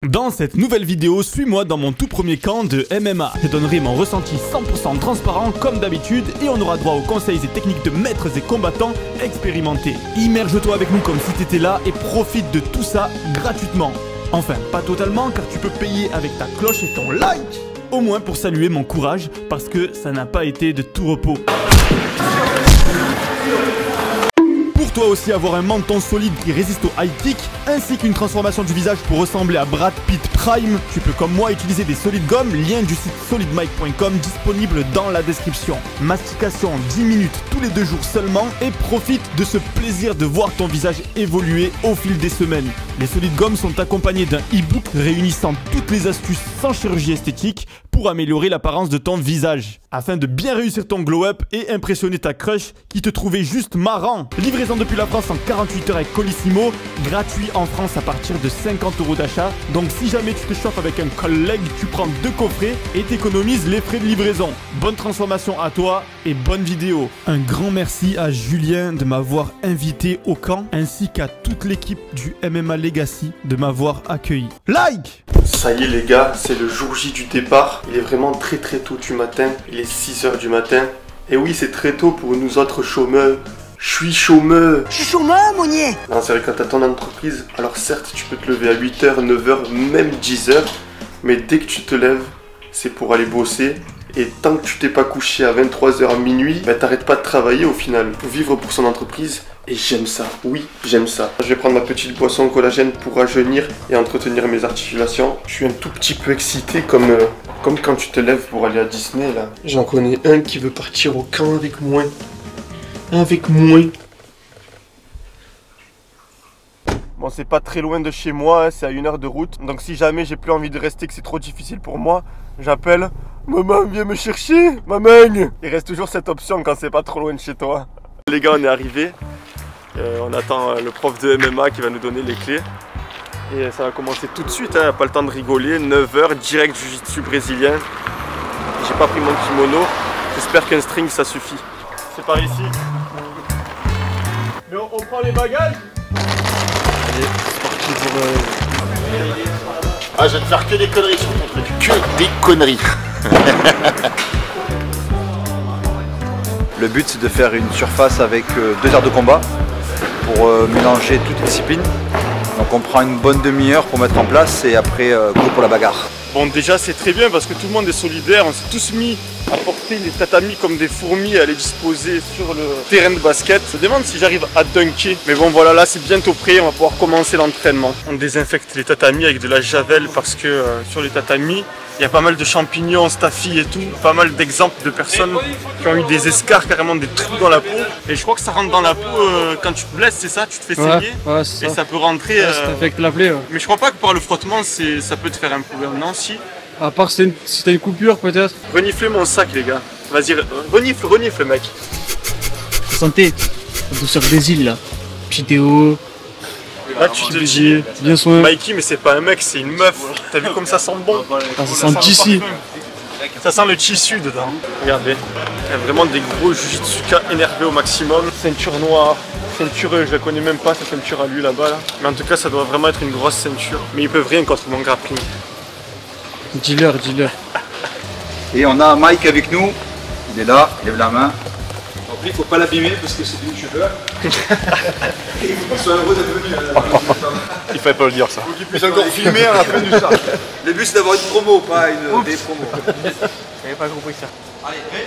Dans cette nouvelle vidéo, suis-moi dans mon tout premier camp de MMA. Je donnerai mon ressenti 100% transparent comme d'habitude et on aura droit aux conseils et techniques de maîtres et combattants expérimentés. Immerge-toi avec nous comme si t'étais là et profite de tout ça gratuitement. Enfin, pas totalement car tu peux payer avec ta cloche et ton like. Au moins pour saluer mon courage parce que ça n'a pas été de tout repos. Pour toi aussi avoir un menton solide qui résiste au high kick, ainsi qu'une transformation du visage pour ressembler à Brad Pitt Prime, tu peux comme moi utiliser des Solid Gum, lien du site solidmic.com disponible dans la description. Mastication 10 minutes tous les 2 jours seulement et profite de ce plaisir de voir ton visage évoluer au fil des semaines. Les Solid Gum sont accompagnés d'un e-book réunissant toutes les astuces sans chirurgie esthétique pour améliorer l'apparence de ton visage, afin de bien réussir ton glow-up et impressionner ta crush qui te trouvait juste marrant. Livraison depuis la France en 48 heures avec Colissimo, gratuit en France à partir de 50 € d'achat. Donc si jamais tu te chauffes avec un collègue, tu prends 2 coffrets et t'économises les frais de livraison. Bonne transformation à toi et bonne vidéo. Un grand merci à Julien de m'avoir invité au camp, ainsi qu'à toute l'équipe du MMA Legacy de m'avoir accueilli. Like! Ça y est les gars, c'est le jour J du départ. Il est vraiment très tôt du matin. Il est 6 h du matin. Et oui, c'est très tôt pour nous autres chômeurs. Je suis chômeur. Je suis chômeur, Monnier. Non, c'est vrai, quand t'as ton entreprise, alors certes, tu peux te lever à 8 h, 9 h, même 10 h. Mais dès que tu te lèves, c'est pour aller bosser. Et tant que tu t'es pas couché à 23 h minuit, bah t'arrêtes pas de travailler au final. Vivre pour son entreprise. Et j'aime ça, oui, j'aime ça. Je vais prendre ma petite boisson au collagène pour rajeunir et entretenir mes articulations. Je suis un tout petit peu excité comme quand tu te lèves pour aller à Disney là. J'en connais un qui veut partir au camp avec moi. Avec moi. Bon, c'est pas très loin de chez moi, hein, c'est à 1 heure de route. Donc si jamais j'ai plus envie de rester, que c'est trop difficile pour moi, j'appelle « Maman, viens me chercher, maman !» Il reste toujours cette option quand c'est pas trop loin de chez toi. Les gars, on est arrivés. On attend le prof de MMA qui va nous donner les clés. Et ça va commencer tout de suite, hein, pas le temps de rigoler. 9 h, direct jiu-jitsu brésilien. J'ai pas pris mon kimono. J'espère qu'un string ça suffit. C'est par ici. Mais on prend les bagages. Allez, c'est parti pour... Ah, je vais te faire que des conneries sur ton truc. Que des conneries. Le but c'est de faire une surface avec 2 heures de combat pour mélanger toutes les disciplines. Donc on prend une bonne demi-heure pour mettre en place et après go pour la bagarre. Bon, déjà c'est très bien parce que tout le monde est solidaire, on s'est tous mis à porter les tatamis comme des fourmis à les disposer sur le terrain de basket. Je me demande si j'arrive à dunker. Mais bon voilà, là c'est bientôt prêt, on va pouvoir commencer l'entraînement. On désinfecte les tatamis avec de la javel parce que sur les tatamis, il y a pas mal de champignons, staphy et tout. Pas mal d'exemples de personnes qui ont eu des escarres, carrément des trous dans la peau. Et je crois que ça rentre dans la peau quand tu te blesses, c'est ça? Tu te fais saigner ouais, c'est ça. Et ça peut rentrer... Ça t'affecte la plaie. Ouais. Mais je crois pas que par le frottement, ça peut te faire un problème. Non, si. À part si t'as une coupure peut-être. Reniflez mon sac les gars. Vas-y, renifle mec. Santé. Douceur des îles là. Vidéo. Là tu te dis, bien soin. Mikey mais c'est pas un mec, c'est une meuf. T'as vu comme ça sent bon? Ah, ça sent le tissu. Ça sent le tissu dedans. Regardez, il y a vraiment des gros jujitsuka énervés au maximum. Ceinture noire, ceinture, je la connais même pas cette ceinture à lui là-bas là. Mais en tout cas ça doit vraiment être une grosse ceinture. Mais ils peuvent rien contre mon grappling. Dealer. Et on a Mike avec nous, il est là, il lève la main. Donc il faut pas l'abîmer parce que c'est des youtubeurs. Il faut qu'il soit heureux d'être venu. Il fallait pas le dire ça. Il faut qu'il puisse encore filmer à la fin du ça. Le but c'est d'avoir une promo, pas une des promos. J'avais pas compris ça. Allez, prêt ?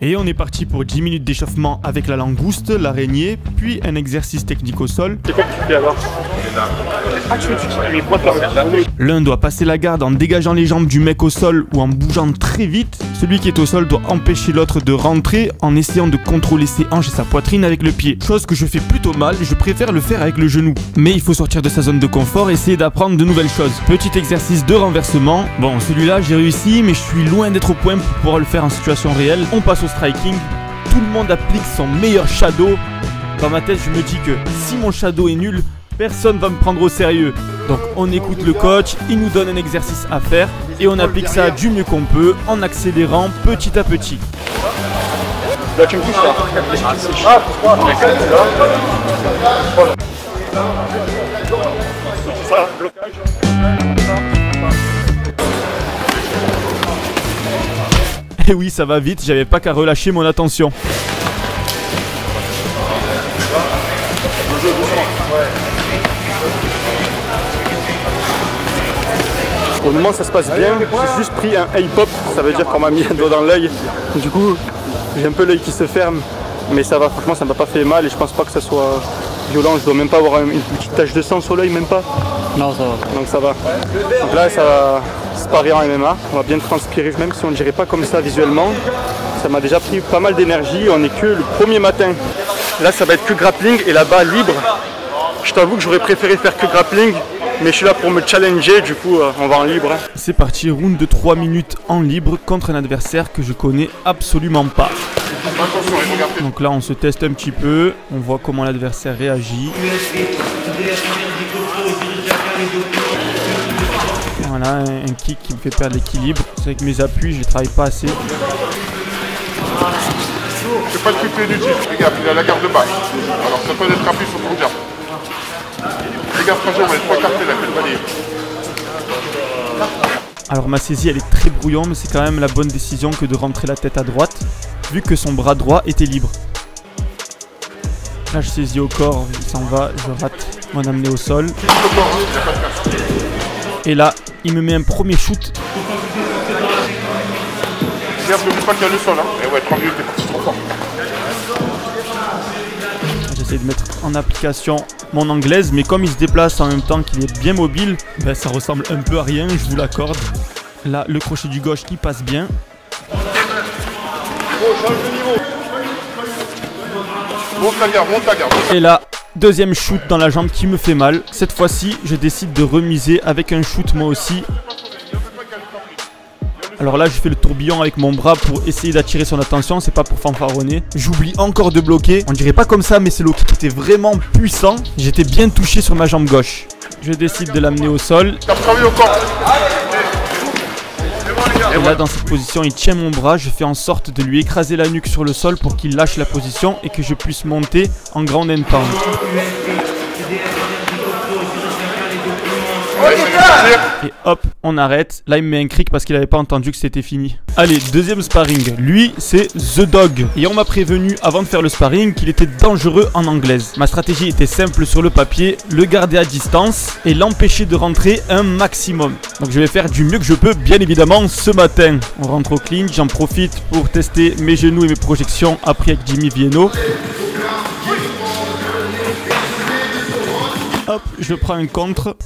Et on est parti pour 10 minutes d'échauffement avec la langouste, l'araignée, puis un exercice technique au sol. C'est quoi que tu fais alors? L'un doit passer la garde en dégageant les jambes du mec au sol ou en bougeant très vite. Celui qui est au sol doit empêcher l'autre de rentrer en essayant de contrôler ses hanches et sa poitrine avec le pied. Chose que je fais plutôt mal, je préfère le faire avec le genou. Mais il faut sortir de sa zone de confort et essayer d'apprendre de nouvelles choses. Petit exercice de renversement. Bon, celui-là j'ai réussi, mais je suis loin d'être au point pour pouvoir le faire en situation réelle. On passe au striking. Tout le monde applique son meilleur shadow. Dans ma tête, je me dis que si mon shadow est nul, personne va me prendre au sérieux. Donc on écoute le coach, il nous donne un exercice à faire et on applique ça du mieux qu'on peut en accélérant petit à petit. Là tu me touches là. Ah, pourquoi? Et oui, ça va vite, j'avais pas qu'à relâcher mon attention. Au moment ça se passe bien, j'ai juste pris un eye pop, ça veut dire qu'on m'a mis un doigt dans l'œil. Du coup, j'ai un peu l'œil qui se ferme, mais ça va, franchement ça m'a pas fait mal et je pense pas que ça soit violent, je dois même pas avoir une petite tache de sang sur l'œil, même pas. Non, ça va. Donc ça va. Donc là ça va sparer en MMA, on va bien transpirer, même si on ne dirait pas comme ça visuellement. Ça m'a déjà pris pas mal d'énergie, on n'est que le premier matin. Là ça va être que grappling et là-bas libre. Je t'avoue que j'aurais préféré faire que grappling, mais je suis là pour me challenger, du coup on va en libre. C'est parti, round de 3 minutes en libre contre un adversaire que je connais absolument pas. Donc là on se teste un petit peu, on voit comment l'adversaire réagit. Voilà, un kick qui me fait perdre l'équilibre. C'est vrai que mes appuis, je ne travaille pas assez. C'est pas le triple inutile, regarde, il a la garde de base. Alors ça peut être rapide sur ton jab. Regarde, franchement, on va être pas écarté là, fait le balayer. Alors ma saisie elle est très brouillon, mais c'est quand même la bonne décision que de rentrer la tête à droite, vu que son bras droit était libre. Là je saisis au corps, il s'en va, je rate mon amené au sol. Et là, il me met un premier shoot. Regarde, n'oublie pas qu'il y a le sol, hein. Et ouais, 3 minutes, t'es parti trop fort. J'essaie de mettre en application mon anglaise, mais comme il se déplace en même temps qu'il est bien mobile, ben ça ressemble un peu à rien, je vous l'accorde. Là, le crochet du gauche qui passe bien. Monte la garde, monte la garde. Et là, deuxième shoot dans la jambe qui me fait mal. Cette fois-ci, je décide de remiser avec un shoot moi aussi. Alors là, je fais le tourbillon avec mon bras pour essayer d'attirer son attention, c'est pas pour fanfaronner. J'oublie encore de bloquer. On dirait pas comme ça, mais c'est le kick était vraiment puissant. J'étais bien touché sur ma jambe gauche. Je décide de l'amener au sol. Et là, dans cette position, il tient mon bras. Je fais en sorte de lui écraser la nuque sur le sol pour qu'il lâche la position et que je puisse monter en ground and pound. Et hop, on arrête. Là, il me met un cric parce qu'il n'avait pas entendu que c'était fini. Allez, deuxième sparring. Lui, c'est The Dog. Et on m'a prévenu avant de faire le sparring qu'il était dangereux en anglaise. Ma stratégie était simple sur le papier, le garder à distance et l'empêcher de rentrer un maximum. Donc je vais faire du mieux que je peux, bien évidemment, ce matin. On rentre au clinch, j'en profite pour tester mes genoux et mes projections appris avec Jimmy Vienno. Hop, je prends un contre.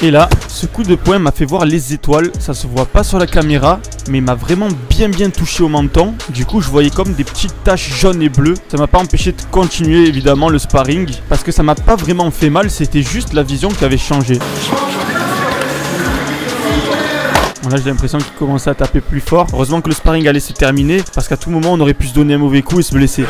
Et là, ce coup de poing m'a fait voir les étoiles. Ça se voit pas sur la caméra, mais il m'a vraiment bien touché au menton. Du coup, je voyais comme des petites taches jaunes et bleues. Ça m'a pas empêché de continuer évidemment le sparring, parce que ça m'a pas vraiment fait mal, c'était juste la vision qui avait changé. Bon, là, j'ai l'impression qu'il commençait à taper plus fort. Heureusement que le sparring allait se terminer, parce qu'à tout moment, on aurait pu se donner un mauvais coup et se blesser.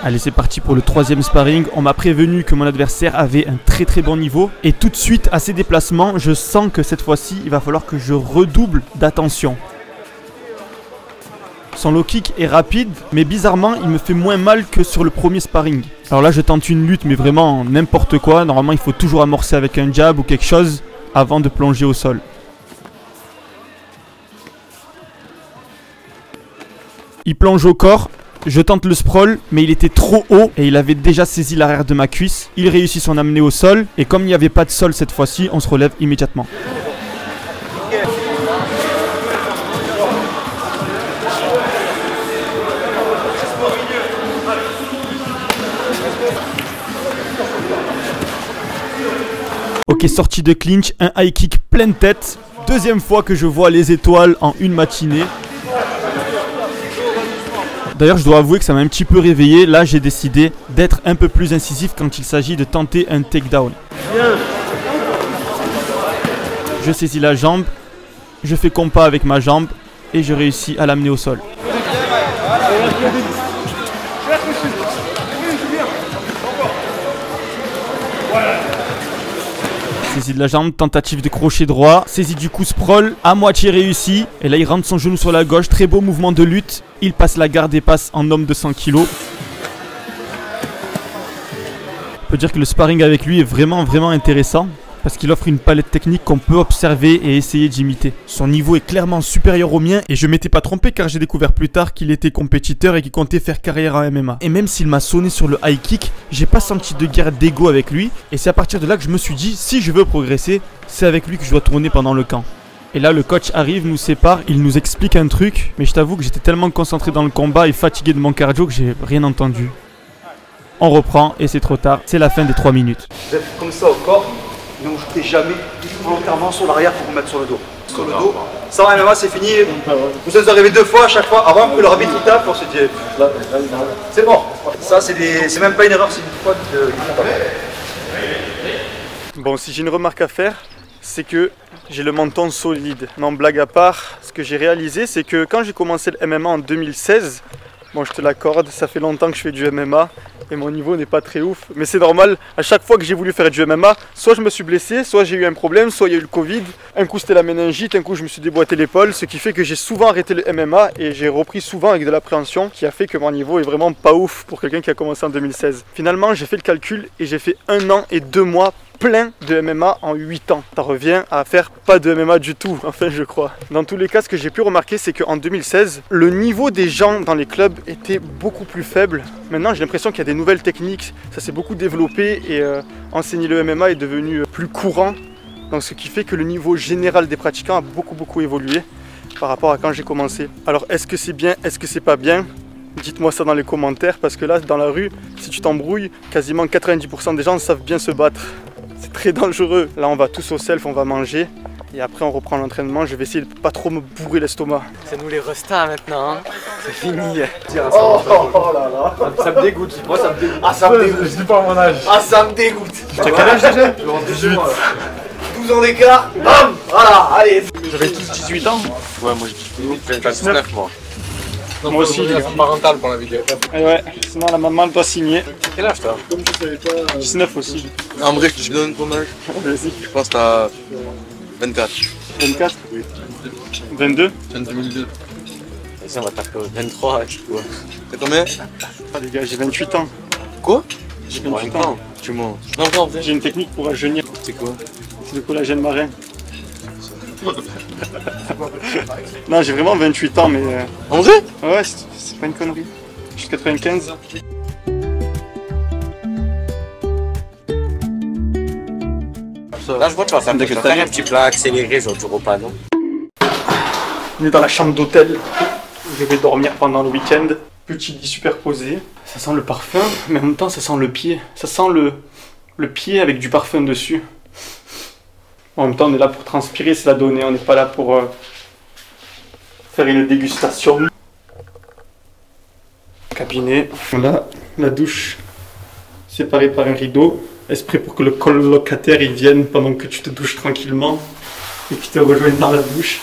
Allez, c'est parti pour le troisième sparring. On m'a prévenu que mon adversaire avait un très bon niveau. Et tout de suite, à ses déplacements, je sens que cette fois-ci, il va falloir que je redouble d'attention. Son low kick est rapide, mais bizarrement, il me fait moins mal que sur le premier sparring. Alors là, je tente une lutte, mais vraiment n'importe quoi. Normalement, il faut toujours amorcer avec un jab ou quelque chose avant de plonger au sol. Il plonge au corps. Je tente le sprawl, mais il était trop haut et il avait déjà saisi l'arrière de ma cuisse. Il réussit son amener au sol et comme il n'y avait pas de sol cette fois-ci, on se relève immédiatement. Ok, sortie de clinch, un high kick pleine tête. Deuxième fois que je vois les étoiles en une matinée. D'ailleurs, je dois avouer que ça m'a un petit peu réveillé. Là, j'ai décidé d'être un peu plus incisif quand il s'agit de tenter un takedown. Je saisis la jambe, je fais compas avec ma jambe et je réussis à l'amener au sol. Saisie de la jambe, tentative de crochet droit, saisie du coup sprawl, à moitié réussi. Et là il rentre son genou sur la gauche, très beau mouvement de lutte. Il passe la garde et passe en homme de 100 kg. On peut dire que le sparring avec lui est vraiment intéressant. Parce qu'il offre une palette technique qu'on peut observer et essayer d'imiter. Son niveau est clairement supérieur au mien et je m'étais pas trompé car j'ai découvert plus tard qu'il était compétiteur et qu'il comptait faire carrière en MMA. Et même s'il m'a sonné sur le high kick, j'ai pas senti de guerre d'ego avec lui et c'est à partir de là que je me suis dit si je veux progresser, c'est avec lui que je dois tourner pendant le camp. Et là le coach arrive, nous sépare, il nous explique un truc, mais je t'avoue que j'étais tellement concentré dans le combat et fatigué de mon cardio que j'ai rien entendu. On reprend et c'est trop tard, c'est la fin des 3 minutes. Vous êtes comme ça au corps. Ne vous jetez jamais volontairement sur l'arrière pour vous mettre sur le dos. Sur le dos. Ça en MMA c'est fini. Vous êtes arrivé 2 fois à chaque fois avant que l'arbitre il tape, on se dit c'est mort. Ça c'est même pas une erreur, c'est une fois de Bon, si j'ai une remarque à faire, c'est que j'ai le menton solide. Non, blague à part, ce que j'ai réalisé c'est que quand j'ai commencé le MMA en 2016, bon je te l'accorde, ça fait longtemps que je fais du MMA et mon niveau n'est pas très ouf, mais c'est normal, à chaque fois que j'ai voulu faire du MMA, soit je me suis blessé, soit j'ai eu un problème, soit il y a eu le Covid, un coup c'était la méningite, un coup je me suis déboîté l'épaule, ce qui fait que j'ai souvent arrêté le MMA et j'ai repris souvent avec de l'appréhension, qui a fait que mon niveau est vraiment pas ouf pour quelqu'un qui a commencé en 2016. Finalement j'ai fait le calcul et j'ai fait 1 an et 2 mois plein de MMA en 8 ans. Ça revient à faire pas de MMA du tout, enfin je crois. Dans tous les cas, ce que j'ai pu remarquer, c'est qu'en 2016, le niveau des gens dans les clubs était beaucoup plus faible. Maintenant, j'ai l'impression qu'il y a des nouvelles techniques, ça s'est beaucoup développé et enseigner le MMA est devenu plus courant. Donc ce qui fait que le niveau général des pratiquants a beaucoup évolué par rapport à quand j'ai commencé. Alors est-ce que c'est bien, est-ce que c'est pas bien ? Dites-moi ça dans les commentaires parce que là, dans la rue, si tu t'embrouilles, quasiment 90% des gens savent bien se battre. C'est très dangereux. Là, on va tous au self, on va manger. Et après, on reprend l'entraînement. Je vais essayer de pas trop me bourrer l'estomac. C'est nous les restas maintenant. Hein. C'est fini. Oh là là. Ça me dégoûte. Moi, ça me dégoûte. Ah, ça me dégoûte. Je dis pas mon âge. Ah, ça me dégoûte. Tu as quel âge déjà? 18. 12 ans d'écart. Bam. Voilà, allez. Vous avez tous 18 ans? Ouais, moi je dis 19 moi. Moi aussi. Parental pour la vidéo. Et ouais, sinon la maman elle doit signer. Quel âge toi? 19 aussi. En bref, je donne ton âge. Vas-y. Je pense que t'as 24. 24? Oui. 22? Je viens de 2002. Vas-y, on va taper 23. Tu vois. T'as combien? Ah les gars, j'ai 28 ans. Quoi? J'ai 28 ans. Tu mens. Non, J'ai une technique pour rajeunir. C'est quoi? C'est le collagène marin. Non, j'ai vraiment 28 ans, mais... En vrai? Ouais, c'est pas une connerie. Je suis 95. Là, je vois que tu vas faire un petit plat accéléré, genre du repas, non? On est dans la chambre d'hôtel où je vais dormir pendant le week-end. Petit lit superposé. Ça sent le parfum, mais en même temps ça sent le pied. Ça sent le pied avec du parfum dessus. En même temps on est là pour transpirer, c'est la donnée. On n'est pas là pour faire une dégustation. Cabinet. Voilà, la douche séparée par un rideau. Exprès pour que le colocataire il vienne pendant que tu te douches tranquillement et qu'il te rejoigne dans la douche.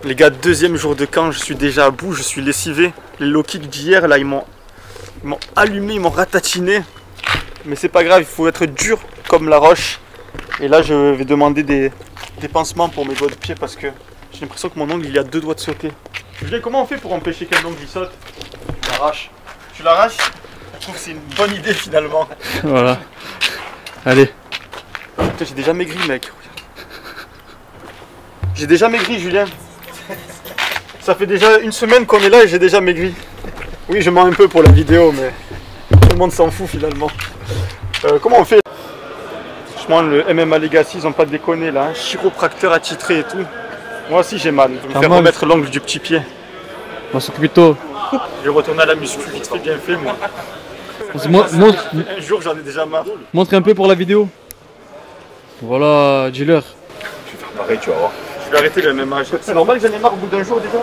Les gars, 2e jour de camp, je suis déjà à bout, je suis lessivé. Les low kicks d'hier, là, ils m'ont allumé, ils m'ont ratatiné. Mais c'est pas grave, il faut être dur comme la roche. Et là, je vais demander des pansements pour mes doigts de pied parce que j'ai l'impression que mon ongle, il y a 2 doigts de sauter. Julien, comment on fait pour empêcher qu'un ongle il saute? Tu l'arraches. Tu l'arraches? Je trouve que c'est une bonne idée finalement. Voilà. Allez. Putain, j'ai déjà maigri, mec. J'ai déjà maigri, Julien. Ça fait déjà 1 semaine qu'on est là et j'ai déjà maigri. Oui, je mens un peu pour la vidéo, mais tout le monde s'en fout finalement. Comment on fait? Franchement, le MMA Legacy, ils ont pas déconné là. Hein. Chiropracteur attitré et tout. Moi aussi j'ai mal. Je vais me faire remettre l'angle du petit pied. On s'occupe plutôt. Je vais retourner à la muscu, vite fait bien fait moi. Un jour j'en ai déjà marre. Montre un peu pour la vidéo. Voilà, dealer. Je vais faire pareil, tu vas voir. Je vais arrêter le MMA. C'est normal que j'en ai marre au bout d'un jour déjà.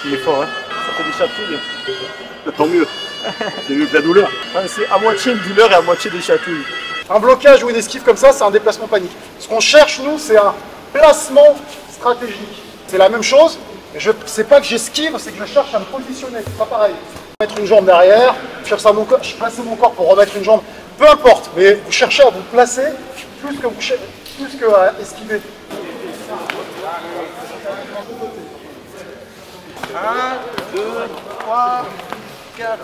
Il est fort, hein. Ça fait des chatouilles. Tant mieux. C'est mieux que la douleur. Ouais, c'est à moitié une douleur et à moitié des chatouilles. Un blocage ou une esquive comme ça, c'est un déplacement panique. Ce qu'on cherche, nous, c'est un placement stratégique. C'est la même chose, mais c'est pas que j'esquive, c'est que je cherche à me positionner. C'est pas pareil. Mettre une jambe derrière, je cherche à je place mon corps pour remettre une jambe. Peu importe, mais vous cherchez à vous placer plus qu'à esquiver. 1, 2, 3, 4.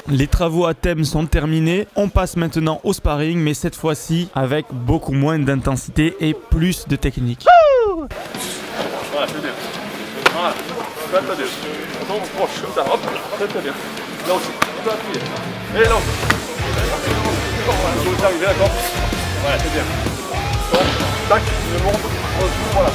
Les travaux à thème sont terminés, on passe maintenant au sparring, mais cette fois-ci avec beaucoup moins d'intensité et plus de technique. Voilà, c'est bien. Voilà, ça très bien. On proche, comme ça, hop, très bien. Là aussi, on peut appuyer. Et là aussi. Vous arrivez, d'accord? Voilà, c'est bien. Bon, tac, je monte, voilà.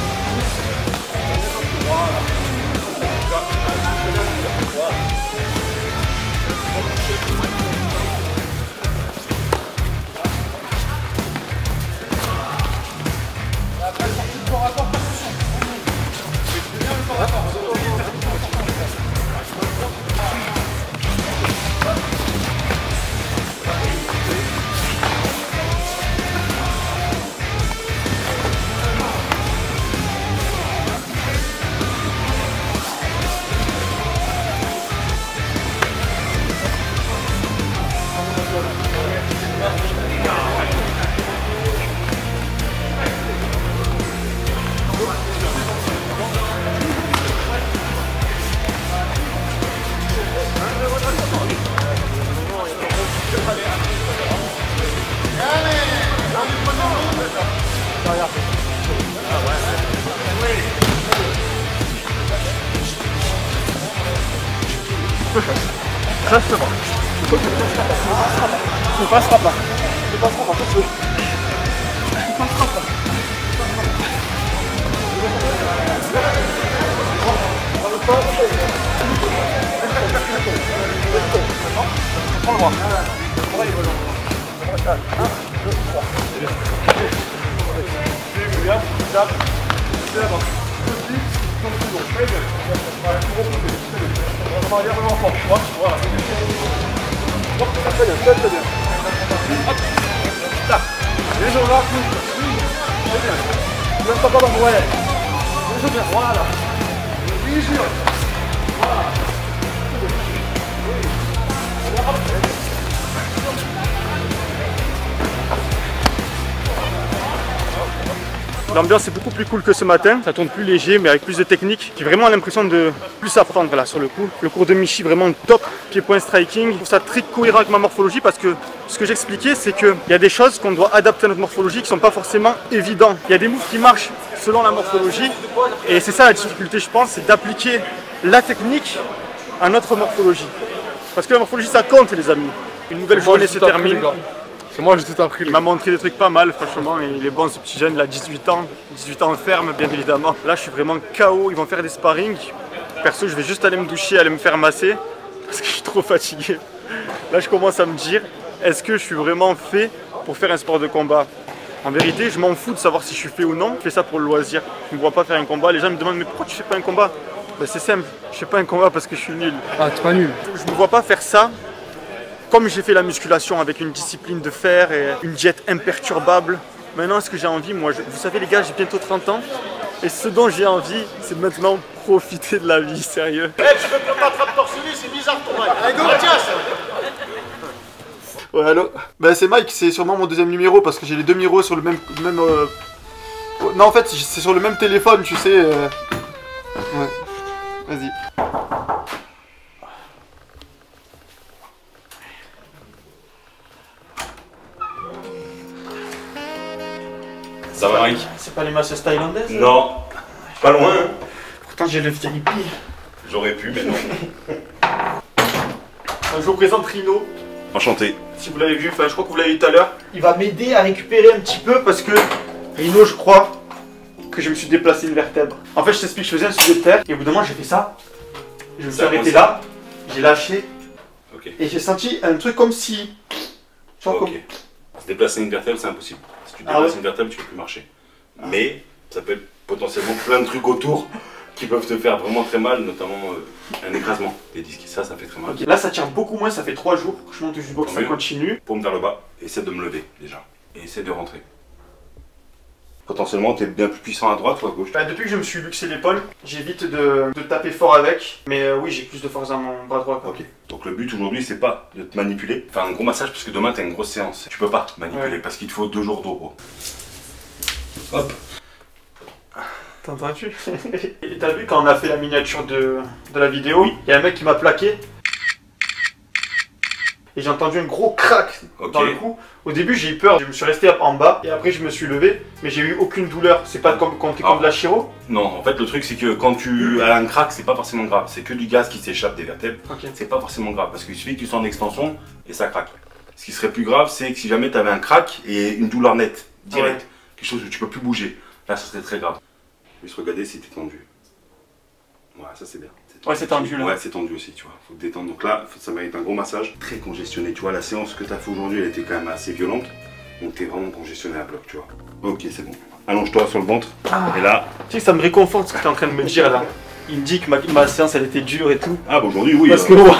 Justement. Ne passera pas. Ne passera pas. Ne passera pas. Prends le bras. 1, 2, 3. C'est bien. Tape. C'est là-bas. Très bien. On va aller vraiment fort. Voilà. Très bien, très bien. Hop. Là. Les gens là. Très bien. Ne laisse pas dans le ouais. Les gens bien. Voilà. Oui, jure. Voilà. L'ambiance est beaucoup plus cool que ce matin, ça tourne plus léger mais avec plus de technique. J'ai vraiment l'impression de plus apprendre là sur le coup. Le cours de Michi vraiment top, pied-point striking. Je trouve ça très cohérent avec ma morphologie parce que ce que j'expliquais c'est qu'il y a des choses qu'on doit adapter à notre morphologie qui ne sont pas forcément évidents. Il y a des moves qui marchent selon la morphologie et c'est ça la difficulté je pense, c'est d'appliquer la technique à notre morphologie. Parce que la morphologie ça compte les amis. Une nouvelle journée se termine. C'est moi, j'ai tout appris. Il m'a montré des trucs pas mal, franchement, et il est bon ce petit jeune, il a 18 ans ferme, bien évidemment. Là, je suis vraiment KO, ils vont faire des sparring. Perso, je vais juste aller me doucher, aller me faire masser, parce que je suis trop fatigué. Là, je commence à me dire, est-ce que je suis vraiment fait pour faire un sport de combat? En vérité, je m'en fous de savoir si je suis fait ou non, je fais ça pour le loisir. Je ne me vois pas faire un combat, les gens me demandent, mais pourquoi tu fais pas un combat? Ben, c'est simple, je fais pas un combat parce que je suis nul. Ah, t'es pas nul. Je ne me vois pas faire ça. Comme j'ai fait la musculation avec une discipline de fer et une diète imperturbable, maintenant ce que j'ai envie, moi, vous savez les gars, j'ai bientôt 30 ans, et ce dont j'ai envie, c'est maintenant profiter de la vie, sérieux. Eh, tu veux qu'on t'attrape torse nu, c'est bizarre ton mec. Allez, go, Mathias. Ouais, allô? Bah c'est Mike, c'est sûrement mon deuxième numéro parce que j'ai les deux numéros sur le même... Non, en fait, c'est sur le même téléphone, tu sais. Ouais. Vas-y. Ça va Mike? C'est pas les masseuses thaïlandaises? Non, pas loin. Hein. Pourtant j'ai le VIP. J'aurais pu, mais non. Je vous présente Rino. Enchanté. Si vous l'avez vu, enfin je crois que vous l'avez vu tout à l'heure. Il va m'aider à récupérer un petit peu parce que Rino, je crois que je me suis déplacé une vertèbre. En fait, je t'explique, je faisais un soulevé de terre et au bout d'un moment j'ai fait ça. Je me suis arrêté là, j'ai lâché et j'ai senti un truc comme si... Tu vois, comme... Se déplacer une vertèbre, c'est impossible. Si tu déplaces une vertèbre, tu ne peux plus marcher. Mais ça peut être potentiellement plein de trucs autour qui peuvent te faire vraiment très mal, notamment un écrasement des disques. Ça fait très mal. Okay. Là, ça tient beaucoup moins, ça fait 3 jours que je monte du box, ça continue. Paume vers le bas, essaie de me lever déjà. Et essaie de rentrer. Potentiellement, tu es bien plus puissant à droite ou à gauche. Bah, depuis que je me suis luxé l'épaule, j'évite de taper fort avec. Mais oui, j'ai plus de force dans mon bras droit. Quoi. Ok. Donc le but aujourd'hui, c'est pas de te manipuler. Faire un gros massage parce que demain, tu as une grosse séance. Tu peux pas te manipuler parce qu'il te faut 2 jours de repos. Hop. T'entends-tu? Et t'as vu quand on a fait la miniature de la vidéo, il y a un mec qui m'a plaqué. Et j'ai entendu un gros crack dans le cou. Au début j'ai eu peur, je me suis resté en bas et après je me suis levé, mais j'ai eu aucune douleur. C'est pas comme quand t'es comme de la chiro? Non, en fait le truc c'est que quand tu as un crack, c'est pas forcément grave. C'est que du gaz qui s'échappe des vertèbres. C'est pas forcément grave parce qu'il suffit que tu sens une extension et ça craque. Ce qui serait plus grave, c'est que si jamais tu avais un crack et une douleur nette, directe, quelque chose où tu peux plus bouger, là ça serait très grave. Juste regarder si t'es tendu. Voilà, ça c'est bien. Ouais, c'est tendu là. Ouais, c'est tendu aussi, tu vois. Faut te détendre. Donc là, ça va être un gros massage. Très congestionné, tu vois. La séance que tu as fait aujourd'hui, elle était quand même assez violente. Donc t'es vraiment congestionné à bloc, tu vois. Ok, c'est bon. Allonge-toi sur le ventre. Et là. Tu sais que ça me réconforte ce que tu es en train de me dire là. Il me dit que ma séance elle était dure et tout. Ah, bah aujourd'hui, oui. Parce que moi,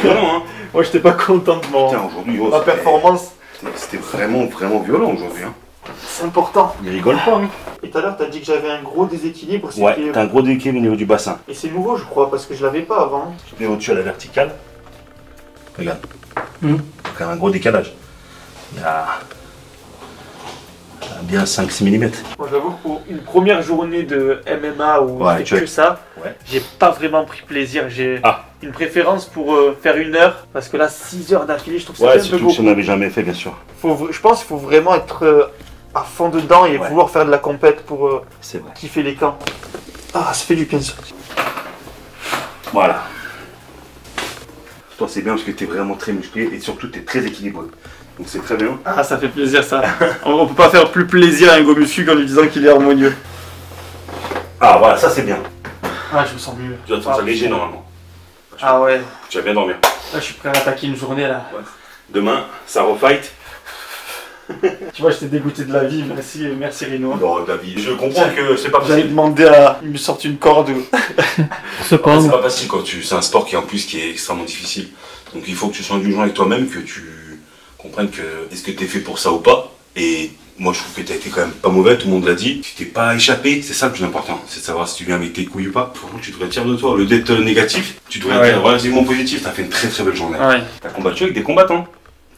moi j'étais pas content de ma performance. C'était vraiment violent aujourd'hui. Hein. C'est important. Il rigole pas, hein. Et tout à l'heure, t'as dit que j'avais un gros déséquilibre. Ouais, t'as un gros déséquilibre au niveau du bassin. Et c'est nouveau, je crois, parce que je l'avais pas avant. Tu mets au-dessus à la verticale. Regarde. Il y a un gros décalage. Il y a bien 5-6 mm. Moi, j'avoue que pour une première journée de MMA où je fais que ça, j'ai pas vraiment pris plaisir. J'ai une préférence pour faire 1 heure, parce que là, 6 heures d'affilée, je trouve ça un peu beaucoup. Surtout si on n'avait jamais fait, bien sûr. Je pense qu'il faut vraiment être à fond dedans et pouvoir faire de la compète pour kiffer les camps. Ah, ça fait du bien ça. Voilà. Toi, c'est bien parce que tu es vraiment très musclé et surtout tu es très équilibré. Donc c'est très bien. Ah, ça fait plaisir ça. On peut pas faire plus plaisir à un go muscu qu'en lui disant qu'il est harmonieux. Ah, voilà, ça c'est bien. Ah, je me sens mieux. Tu vas te sentir léger normalement. Ah ouais. Tu vas bien dormir. Là, je suis prêt à attaquer une journée là. Ouais. Demain, ça refight. Tu vois, je t'ai dégoûté de la vie, merci Rino. Non, David, je comprends que c'est pas facile. J'avais demandé à il me sorte une corde. C'est pas facile quand c'est un sport qui en plus qui est extrêmement difficile. Donc il faut que tu sois indulgent avec toi-même, que tu comprennes que est-ce que t'es fait pour ça ou pas. Et moi je trouve que t'as été quand même pas mauvais, tout le monde l'a dit. Tu t'es pas échappé, c'est ça le plus important. C'est de savoir si tu viens avec tes couilles ou pas. Franchement, tu devrais être fier de toi. Au lieu d'être négatif, tu devrais être relativement positif. T'as fait une très belle journée. T'as combattu avec des combattants.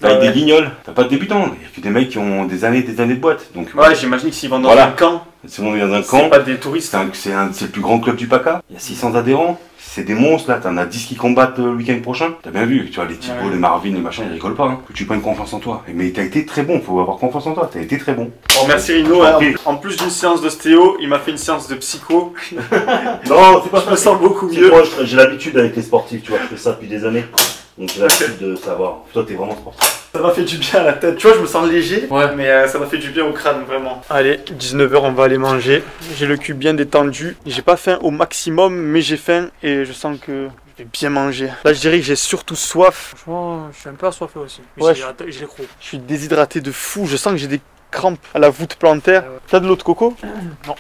Avec des lignoles, t'as pas de débutants, il y a que des mecs qui ont des années de boîte. Donc, j'imagine que s'ils vont dans un camp, c'est dans un camp, c'est pas des touristes. C'est le plus grand club du PACA, il y a 600 adhérents, c'est des monstres là, t'en as 10 qui combattent le week-end prochain. T'as bien vu, tu vois, les Thibaut, les Marvin, les machins, ils rigolent pas, hein. Que tu prennes confiance en toi. Mais t'as été très bon, faut avoir confiance en toi, t'as été très bon. Bon, merci Rino, en plus d'une séance d'ostéo, il m'a fait une séance de psycho. Non, c'est pas je me sens beaucoup mieux. Moi, j'ai l'habitude avec les sportifs, tu vois, je fais ça depuis des années. Donc j'ai l'habitude de savoir. Toi, t'es vraiment sportif. Ça m'a fait du bien à la tête. Tu vois, je me sens léger, mais ça m'a fait du bien au crâne, vraiment. Allez, 19 h, on va aller manger. J'ai le cul bien détendu. J'ai pas faim au maximum, mais j'ai faim et je sens que je vais bien manger. Là, je dirais que j'ai surtout soif. Franchement, je suis un peu assoiffé aussi. Ouais, j'ai les crocs. Je suis déshydraté de fou. Je sens que j'ai des crampes à la voûte plantaire. T'as de l'eau de coco? Non.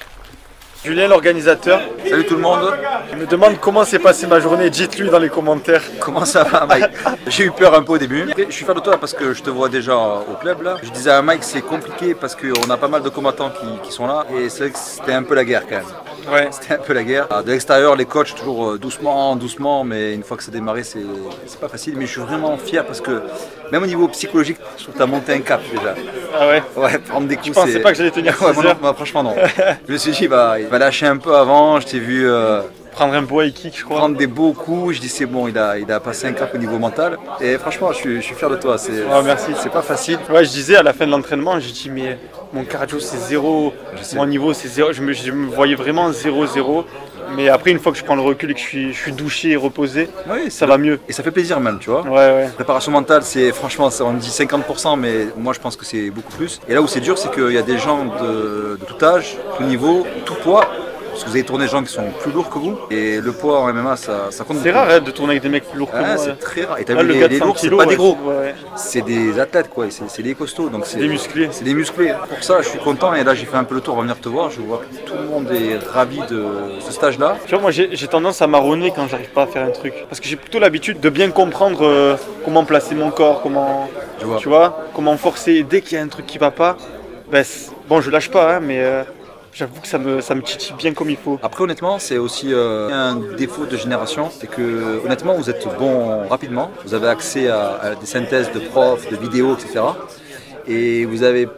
Julien, l'organisateur. Salut tout le monde. Il me demande comment s'est passée ma journée. Dites-lui dans les commentaires. Comment ça va, Mike? J'ai eu peur un peu au début. Après, je suis fier de toi parce que je te vois déjà au club là. Je disais à Mike, c'est compliqué parce qu'on a pas mal de combattants qui sont là. Et c'est vrai que c'était un peu la guerre quand même. Ouais. C'était un peu la guerre. De l'extérieur, les coachs toujours doucement, mais une fois que c'est démarré, c'est pas facile. Mais je suis vraiment fier parce que même au niveau psychologique, je trouve que tu as monté un cap déjà. Ah ouais? Ouais, prendre des coups. Je pensais pas que j'allais tenir 6 heures. Non, franchement non. Je me suis dit, il va lâcher un peu avant. Je t'ai vu prendre un beau high kick, je crois. Prendre des beaux coups. Je dis c'est bon, il a passé un cap au niveau mental. Et franchement, je suis fier de toi. Merci. C'est pas facile. Ouais, je disais à la fin de l'entraînement, j'ai dit mais mon cardio c'est 0, mon niveau c'est 0. Je me voyais vraiment 0-0. Mais après, une fois que je prends le recul et que je suis douché et reposé, ça va mieux. Et ça fait plaisir même, tu vois. Ouais. Préparation mentale, c'est franchement, on dit 50%, mais moi je pense que c'est beaucoup plus. Et là où c'est dur, c'est qu'il y a des gens de tout âge, tout niveau, tout poids, Parce que vous avez tourné des gens qui sont plus lourds que vous. Et le poids en MMA, ça compte. C'est rare de tourner avec des mecs plus lourds que moi. C'est très rare. Et t'as vu, les lourds, c'est pas des gros. C'est des athlètes, quoi. C'est des costauds. C'est des musclés. C'est des musclés. Pour ça, je suis content. Et là, j'ai fait un peu le tour, on va venir te voir. Je vois que tout le monde est ravi de ce stage-là. Tu vois, moi, j'ai tendance à marronner quand j'arrive pas à faire un truc. Parce que j'ai plutôt l'habitude de bien comprendre comment placer mon corps, comment, tu vois, comment forcer. Dès qu'il y a un truc qui va pas, ben, bon, je lâche pas, hein, mais j'avoue que ça me titille bien comme il faut. Après, honnêtement, c'est aussi un défaut de génération, c'est que honnêtement, vous êtes bon rapidement. Vous avez accès à des synthèses de profs, de vidéos, etc. Et vous avez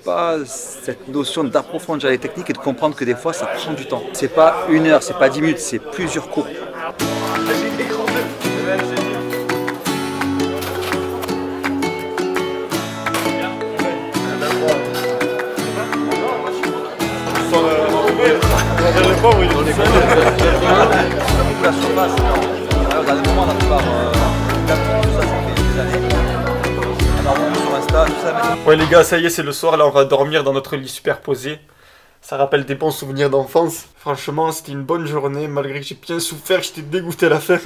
pas cette notion d'approfondir les techniques et de comprendre que des fois, ça prend du temps. C'est pas 1 heure, c'est pas 10 minutes, c'est plusieurs cours. Ouais les gars, ça y est, c'est le soir, là on va dormir dans notre lit superposé. Ça rappelle des bons souvenirs d'enfance. Franchement, c'était une bonne journée, malgré que j'ai bien souffert, j'étais dégoûté à la fin.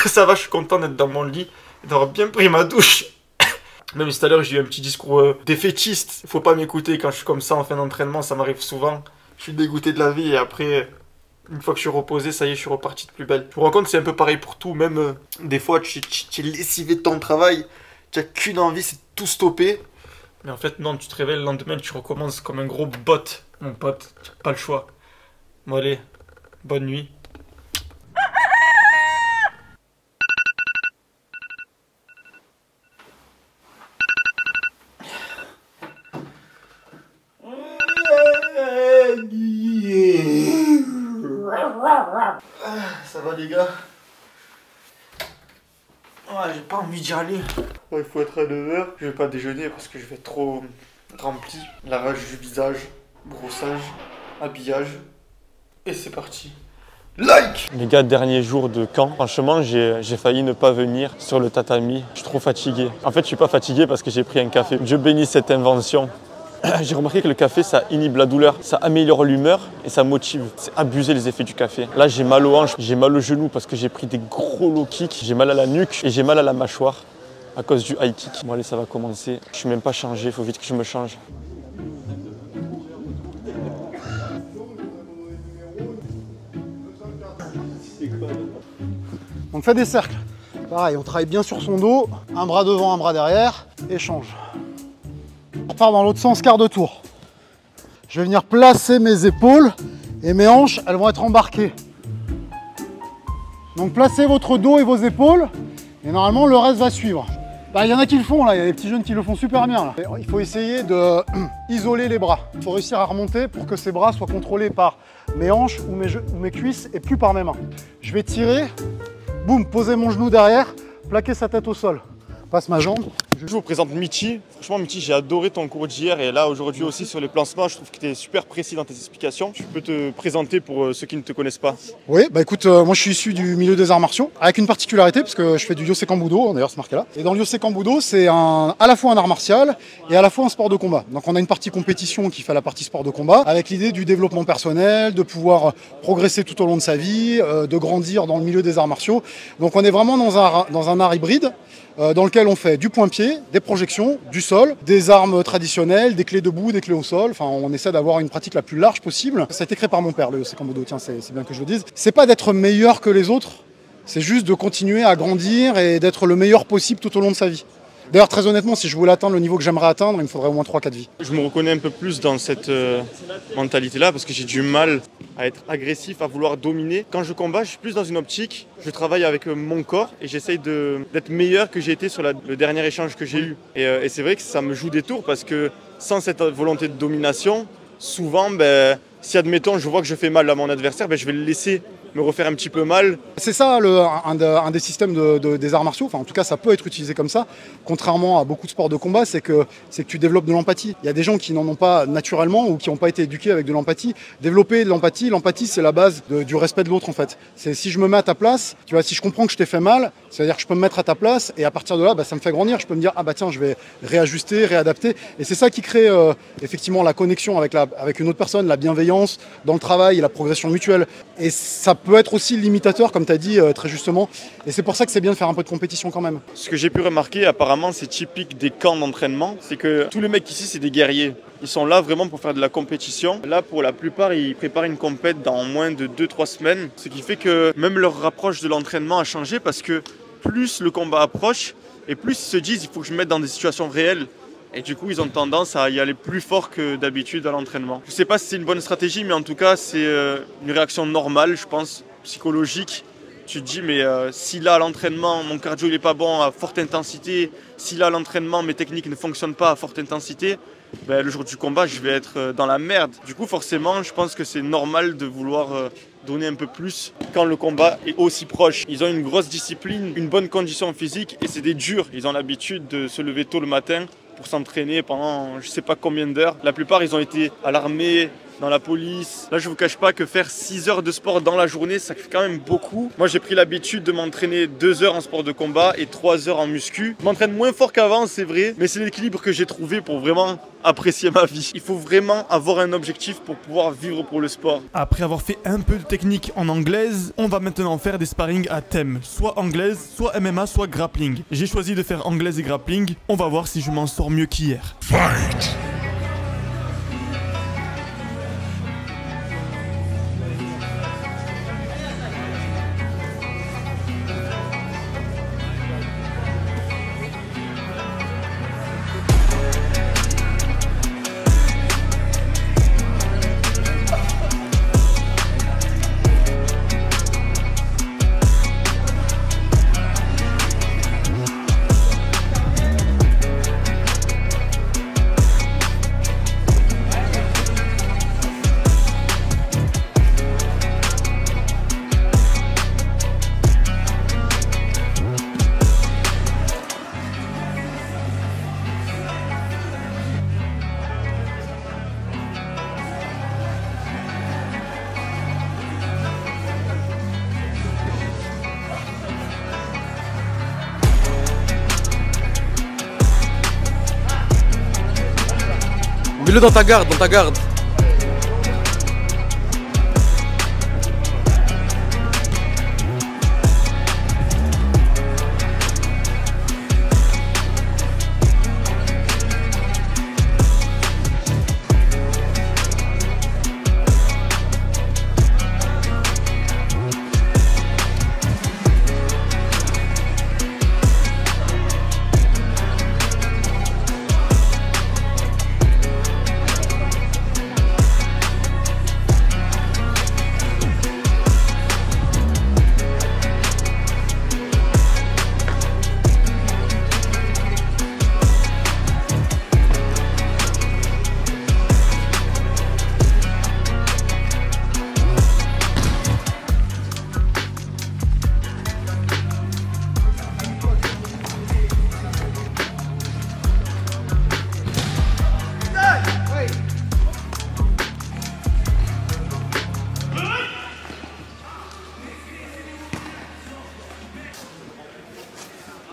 Ça va, je suis content d'être dans mon lit et d'avoir bien pris ma douche. Même si tout à l'heure j'ai eu un petit discours défaitiste. Faut pas m'écouter quand je suis comme ça en fin d'entraînement, ça m'arrive souvent. Je suis dégoûté de la vie et après, une fois que je suis reposé, ça y est, je suis reparti de plus belle. Je me rends compte que c'est un peu pareil pour tout, même des fois tu es lessivé de ton travail, tu n'as qu'une envie, c'est de tout stopper. Mais en fait non, tu te réveilles le lendemain, tu recommences comme un gros bot, mon pote, tu n'as pas le choix. Bon allez, bonne nuit. Ça va les gars? Ouais, j'ai pas envie d'y aller. Ouais, il faut être à 9h. Je vais pas déjeuner parce que je vais être trop rempli. Lavage du visage, brossage, habillage. Et c'est parti. Like! Les gars, dernier jour de camp. Franchement, j'ai failli ne pas venir sur le tatami. Je suis trop fatigué. En fait, je suis pas fatigué parce que j'ai pris un café. Dieu bénisse cette invention. J'ai remarqué que le café, ça inhibe la douleur, ça améliore l'humeur et ça motive. C'est abusé les effets du café. Là, j'ai mal aux hanches, j'ai mal aux genoux parce que j'ai pris des gros low kicks. J'ai mal à la nuque et j'ai mal à la mâchoire à cause du high kick. Bon allez, ça va commencer. Je suis même pas changé, il faut vite que je me change. On fait des cercles. Pareil, on travaille bien sur son dos. Un bras devant, un bras derrière. Échange. On part dans l'autre sens, quart de tour. Je vais venir placer mes épaules et mes hanches, elles vont être embarquées. Donc placez votre dos et vos épaules et normalement le reste va suivre. Il y en a qui le font là, il y a des petits jeunes qui le font super bien là. Il faut essayer de isoler les bras. Il faut réussir à remonter pour que ces bras soient contrôlés par mes hanches ou mes cuisses et plus par mes mains. Je vais tirer, boum, poser mon genou derrière, plaquer sa tête au sol. Passe ma jambe. Je vous présente Michi. Franchement, Michi, j'ai adoré ton cours d'hier et là, aujourd'hui aussi, sur les placements, je trouve que tu es super précis dans tes explications. Tu peux te présenter pour ceux qui ne te connaissent pas? Oui, bah écoute, moi je suis issu du milieu des arts martiaux, avec une particularité, parce que je fais du Yosekan Budo, d'ailleurs c'est marqué là. Et dans le Yosekan Budo, c'est à la fois un art martial et à la fois un sport de combat. Donc on a une partie compétition qui fait la partie sport de combat, avec l'idée du développement personnel, de pouvoir progresser tout au long de sa vie, de grandir dans le milieu des arts martiaux. Donc on est vraiment dans un art hybride, dans lequel on fait du point-pied, des projections, du sol, des armes traditionnelles, des clés debout, des clés au sol. Enfin, on essaie d'avoir une pratique la plus large possible. Ça a été créé par mon père, le Yosekan Budo, tiens, c'est bien que je le dise. C'est pas d'être meilleur que les autres, c'est juste de continuer à grandir et d'être le meilleur possible tout au long de sa vie. D'ailleurs, très honnêtement, si je voulais atteindre le niveau que j'aimerais atteindre, il me faudrait au moins 3-4 vies. Je me reconnais un peu plus dans cette mentalité-là parce que j'ai du mal à être agressif, à vouloir dominer. Quand je combat, je suis plus dans une optique, je travaille avec mon corps et j'essaye d'être meilleur que j'ai été sur le dernier échange que j'ai eu. Et c'est vrai que ça me joue des tours parce que sans cette volonté de domination, souvent, si admettons je vois que je fais mal à mon adversaire, je vais le laisser me refaire un petit peu mal. C'est ça un des systèmes des arts martiaux, enfin en tout cas ça peut être utilisé comme ça, contrairement à beaucoup de sports de combat, c'est que tu développes de l'empathie. Il y a des gens qui n'en ont pas naturellement ou qui n'ont pas été éduqués avec de l'empathie. Développer de l'empathie c'est la base du respect de l'autre en fait. C'est si je me mets à ta place, tu vois, si je comprends que je t'ai fait mal, c'est-à-dire que je peux me mettre à ta place et à partir de là ça me fait grandir, je peux me dire ah bah tiens je vais réajuster, réadapter et c'est ça qui crée effectivement la connexion avec une autre personne, la bienveillance dans le travail et la progression mutuelle. Et ça peut être aussi limitateur, comme tu as dit très justement. Et c'est pour ça que c'est bien de faire un peu de compétition quand même. Ce que j'ai pu remarquer, apparemment, c'est typique des camps d'entraînement. C'est que tous les mecs ici, c'est des guerriers. Ils sont là vraiment pour faire de la compétition. Là, pour la plupart, ils préparent une compète dans moins de 2-3 semaines. Ce qui fait que même leur approche de l'entraînement a changé parce que plus le combat approche et plus ils se disent il faut que je me mette dans des situations réelles. Et du coup, ils ont tendance à y aller plus fort que d'habitude à l'entraînement. Je ne sais pas si c'est une bonne stratégie, mais en tout cas, c'est une réaction normale, je pense, psychologique. Tu te dis, mais si là, à l'entraînement, mon cardio il n'est pas bon à forte intensité, si là, à l'entraînement, mes techniques ne fonctionnent pas à forte intensité, ben, le jour du combat, je vais être dans la merde. Du coup, forcément, je pense que c'est normal de vouloir donner un peu plus quand le combat est aussi proche. Ils ont une grosse discipline, une bonne condition physique et c'est des durs. Ils ont l'habitude de se lever tôt le matin pour s'entraîner pendant je sais pas combien d'heures. La plupart, ils ont été à l'armée, dans la police. Là, je vous cache pas que faire 6 heures de sport dans la journée, ça fait quand même beaucoup. Moi, j'ai pris l'habitude de m'entraîner 2 heures en sport de combat et 3 heures en muscu. Je m'entraîne moins fort qu'avant, c'est vrai, mais c'est l'équilibre que j'ai trouvé pour vraiment apprécier ma vie. Il faut vraiment avoir un objectif pour pouvoir vivre pour le sport. Après avoir fait un peu de technique en anglaise, on va maintenant faire des sparring à thème, soit anglaise, soit MMA, soit grappling. J'ai choisi de faire anglaise et grappling. On va voir si je m'en sors mieux qu'hier. Fight! Mets-le dans ta garde, dans ta garde.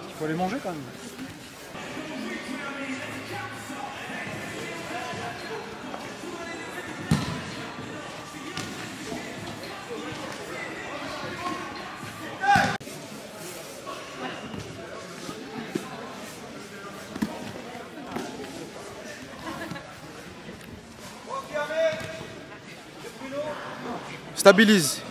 Il faut aller manger quand même. Stabilise.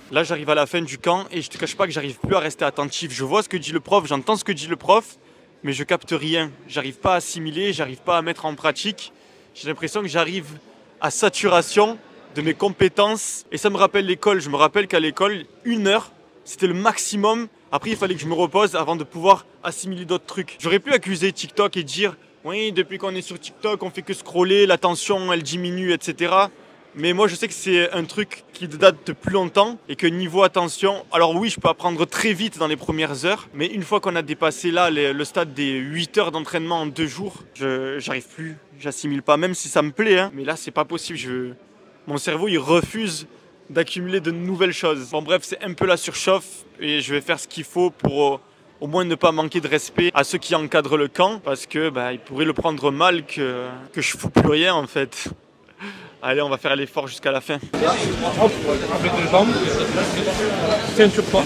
Là, j'arrive à la fin du camp et je te cache pas que j'arrive plus à rester attentif. Je vois ce que dit le prof, j'entends ce que dit le prof, mais je capte rien. J'arrive pas à assimiler, j'arrive pas à mettre en pratique. J'ai l'impression que j'arrive à saturation de mes compétences. Et ça me rappelle l'école. Je me rappelle qu'à l'école, 1 heure, c'était le maximum. Après, il fallait que je me repose avant de pouvoir assimiler d'autres trucs. J'aurais pu accuser TikTok et dire « Oui, depuis qu'on est sur TikTok, on fait que scroller, l'attention, elle diminue, etc. » Mais moi je sais que c'est un truc qui date de plus longtemps et que niveau attention, alors oui je peux apprendre très vite dans les premières heures, mais une fois qu'on a dépassé là le stade des 8 heures d'entraînement en 2 jours, j'arrive plus, j'assimile pas, même si ça me plaît, hein. Mais là c'est pas possible, mon cerveau il refuse d'accumuler de nouvelles choses. Bon bref, c'est un peu la surchauffe et je vais faire ce qu'il faut pour au moins ne pas manquer de respect à ceux qui encadrent le camp, parce que ils pourraient le prendre mal que je fous plus rien en fait. Allez, on va faire l'effort jusqu'à la fin. Hop, avec les jambes, tiens sur toi,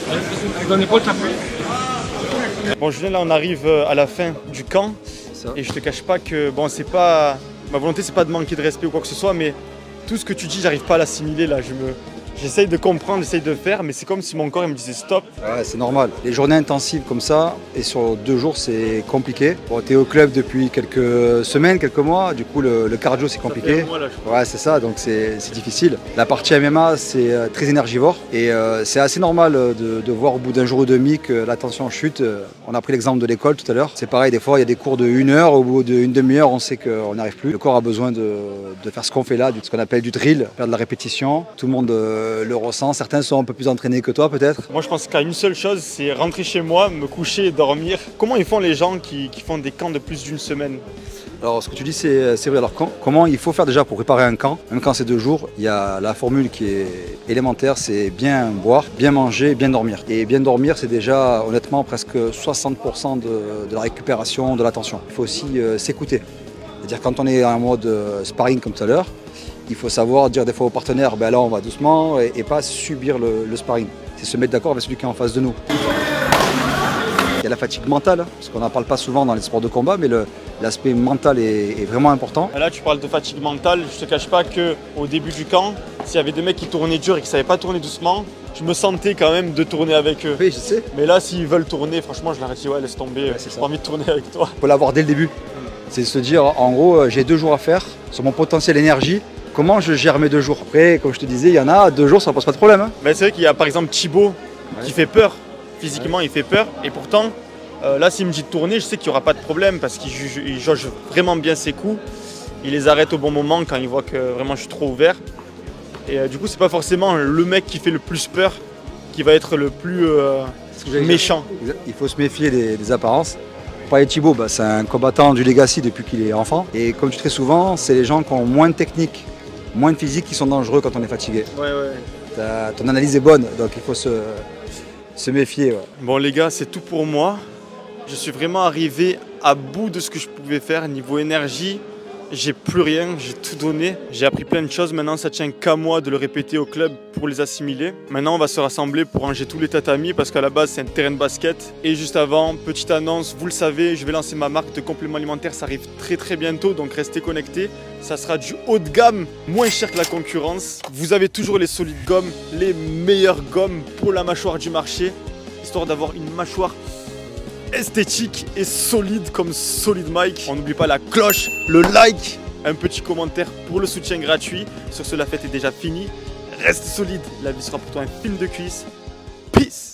dans l'épaule, ça fait. Bon Julien, là on arrive à la fin du camp et je te cache pas que bon c'est pas ma volonté, c'est pas de manquer de respect ou quoi que ce soit, mais tout ce que tu dis, j'arrive pas à l'assimiler là. J'essaye de comprendre, j'essaye de faire, mais c'est comme si mon corps il me disait stop. Ouais, c'est normal. Les journées intensives comme ça, et sur 2 jours, c'est compliqué. Bon, tu es au club depuis quelques semaines, quelques mois, du coup le cardio c'est compliqué. Ça fait un mois, là, je crois. Ouais, c'est ça, donc c'est difficile. La partie MMA, c'est très énergivore et c'est assez normal de voir au bout d'un jour ou demi que la tension chute. On a pris l'exemple de l'école tout à l'heure. C'est pareil, des fois il y a des cours de 1 heure, au bout d'une demi-heure, on sait qu'on n'arrive plus. Le corps a besoin de faire ce qu'on fait là, ce qu'on appelle du drill, faire de la répétition. Tout le monde le ressent. Certains sont un peu plus entraînés que toi peut-être. Moi je pense qu'à une seule chose, c'est rentrer chez moi, me coucher et dormir. Comment ils font les gens qui font des camps de plus d'une semaine? Alors ce que tu dis c'est vrai. Alors comment il faut faire déjà pour préparer un camp? Même quand c'est 2 jours, il y a la formule qui est élémentaire, c'est bien boire, bien manger, bien dormir. Et bien dormir c'est déjà honnêtement presque 60% de la récupération de l'attention. Il faut aussi s'écouter. C'est-à-dire quand on est en mode sparring comme tout à l'heure, il faut savoir dire des fois au partenaire, là on va doucement et pas subir le sparring. C'est se mettre d'accord avec celui qui est en face de nous. Il y a la fatigue mentale, parce qu'on n'en parle pas souvent dans les sports de combat, mais l'aspect mental est vraiment important. Là tu parles de fatigue mentale, je te cache pas qu'au début du camp, s'il y avait des mecs qui tournaient dur et qui ne savaient pas tourner doucement, je me sentais quand même de tourner avec eux. Oui, je sais. Mais là s'ils veulent tourner, franchement je leur ai dit ouais laisse tomber, j'ai pas envie de tourner avec toi. Il faut l'avoir dès le début. C'est se dire en gros j'ai 2 jours à faire sur mon potentiel énergie. Comment je gère mes 2 jours? Après, comme je te disais, il y en a 2 jours, ça ne pose pas de problème. Hein. C'est vrai qu'il y a par exemple Thibaut qui fait peur. Physiquement, il fait peur. Et pourtant, là, s'il me dit de tourner, je sais qu'il n'y aura pas de problème parce qu'il jauge vraiment bien ses coups. Il les arrête au bon moment quand il voit que vraiment je suis trop ouvert. Et du coup, c'est pas forcément le mec qui fait le plus peur qui va être le plus méchant. Il faut se méfier des apparences. Pareil, Thibaut, c'est un combattant du Legacy depuis qu'il est enfant. Et comme tu dis très souvent, c'est les gens qui ont moins de technique, moins de physique qui sont dangereux quand on est fatigué. Ouais. Ton analyse est bonne, donc il faut se méfier. Ouais. Bon les gars, c'est tout pour moi. Je suis vraiment arrivé à bout de ce que je pouvais faire niveau énergie. J'ai plus rien, j'ai tout donné. J'ai appris plein de choses. Maintenant, ça tient qu'à moi de le répéter au club pour les assimiler. Maintenant, on va se rassembler pour ranger tous les tatamis parce qu'à la base, c'est un terrain de basket. Et juste avant, petite annonce, vous le savez, je vais lancer ma marque de compléments alimentaires. Ça arrive très bientôt, donc restez connectés. Ça sera du haut de gamme, moins cher que la concurrence. Vous avez toujours les solides gommes, les meilleures gommes pour la mâchoire du marché, histoire d'avoir une mâchoire esthétique et solide comme Solid Mike. On n'oublie pas la cloche, le like, un petit commentaire pour le soutien gratuit. Sur ce, la fête est déjà finie. Reste solide, la vie sera pour toi un film de cuisse. Peace.